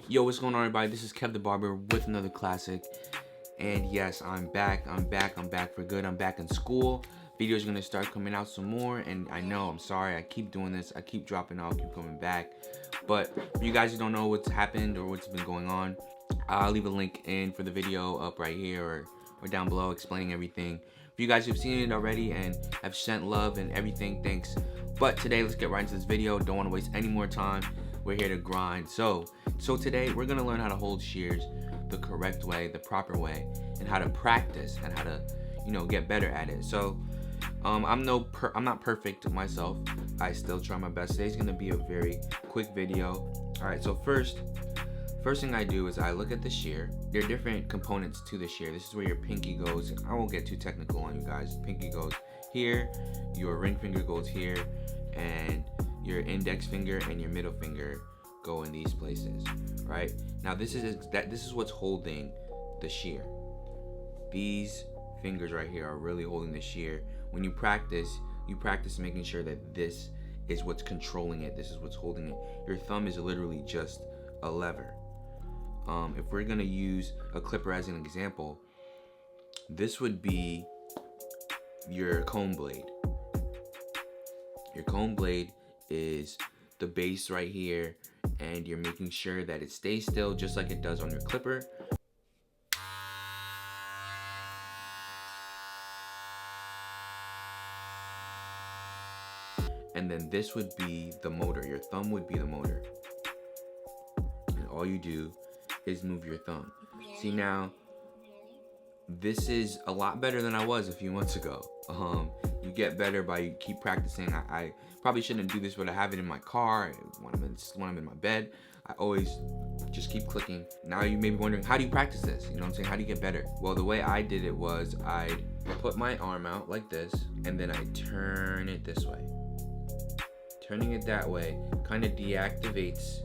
Yo, what's going on, everybody? This is Kev the Barber with another classic. And yes, I'm back for good. I'm back in school. Videos are gonna start coming out some more. And I know, I'm sorry, I keep doing this. I keep dropping off, keep coming back. But for you guys who don't know what's happened or what's been going on, I'll leave a link in for the video up right here or down below explaining everything. For you guys who've seen it already and have sent love and everything, thanks. But today, let's get right into this video. Don't want to waste any more time. We're here to grind. So today we're gonna learn how to hold shears the correct way, the proper way, and how to practice and how to, get better at it. So I'm not perfect myself. I still try my best. Today's gonna be a very quick video. All right. So first thing I do is I look at the shear. There are different components to the shear. This is where your pinky goes. I won't get too technical on you guys. Pinky goes here, your ring finger goes here, and your index finger and your middle finger go in these places, right? Now this is what's holding the shear. These fingers right here are really holding the shear. When you practice making sure that this is what's controlling it. This is what's holding it. Your thumb is literally just a lever. If we're gonna use a clipper as an example, this would be your comb blade. Your comb blade is the base right here, and you're making sure that it stays still just like it does on your clipper. And then this would be the motor. Your thumb would be the motor. And all you do is move your thumb. See, now this is a lot better than I was a few months ago. You get better by you keep practicing. I probably shouldn't do this, but I have it in my car when I'm in my bed. I always just keep clicking. Now you may be wondering, how do you practice this? You know what I'm saying? How do you get better? Well, the way I did it was I'd put my arm out like this, and then I turn it this way. Turning it that way kind of deactivates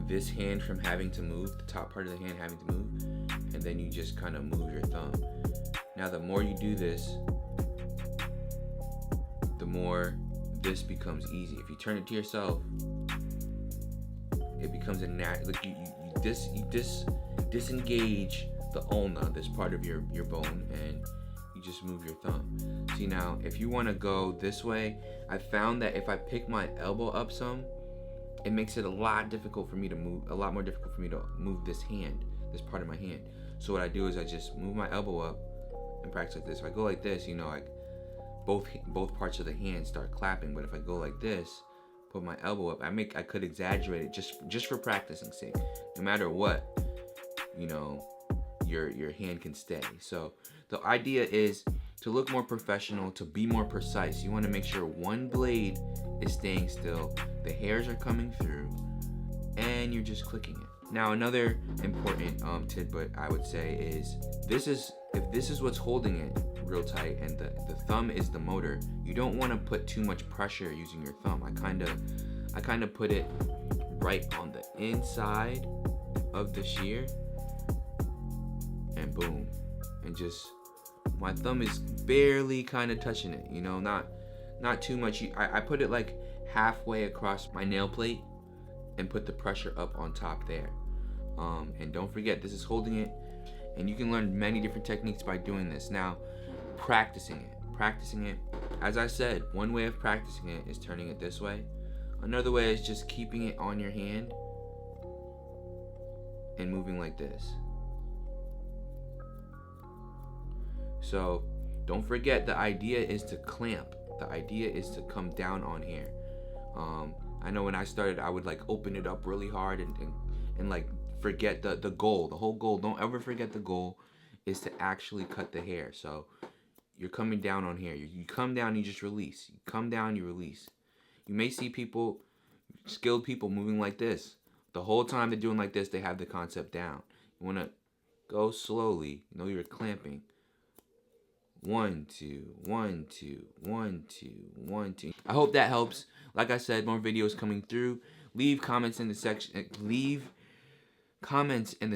this hand from having to move, the top part of the hand having to move, and then you just kind of move your thumb. Now the more you do this, the more this becomes easy. If you turn it to yourself, it becomes a like you disengage the ulna, this part of your bone, and you just move your thumb. See, now if you want to go this way, I found that if I pick my elbow up some, it makes it a lot more difficult for me to move this hand, this part of my hand. So what I do is I just move my elbow up and practice like this. If I go like this, like both parts of the hand start clapping. But if I go like this, put my elbow up, I could exaggerate it just for practicing sake. No matter what, your hand can stay. So the idea is to look more professional, to be more precise. You want to make sure one blade is staying still, the hairs are coming through, and you're just clicking it. Now another important tidbit I would say is if this is what's holding it real tight and the thumb is the motor, you don't want to put too much pressure using your thumb. I kind of put it right on the inside of the shear, and boom, and just my thumb is barely kind of touching it, not too much. I put it like halfway across my nail plate and put the pressure up on top there. And don't forget, this is holding it, and you can learn many different techniques by doing this. Now, practicing it. As I said, one way of practicing it is turning it this way. Another way is just keeping it on your hand and moving like this. So don't forget, the idea is to clamp. The idea is to come down on here. I know when I started, I would like open it up really hard and like forget the goal. The whole goal, don't ever forget the goal is to actually cut the hair. So you're coming down on here. You come down, you just release. You come down, you release. You may see skilled people moving like this. The whole time they're doing like this, they have the concept down. You want to go slowly. You're clamping. 1, 2, 1, 2, 1, 2, 1, 2. I hope that helps. Like I said, more videos coming through. Leave comments in the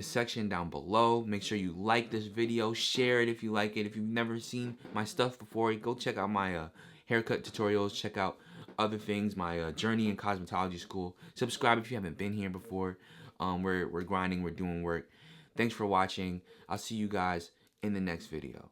section down below. Make sure you like this video, share it if you like it. If you've never seen my stuff before, go check out my haircut tutorials. Check out other things, my journey in cosmetology school. Subscribe if you haven't been here before. We're grinding, we're doing work. Thanks for watching. I'll see you guys in the next video.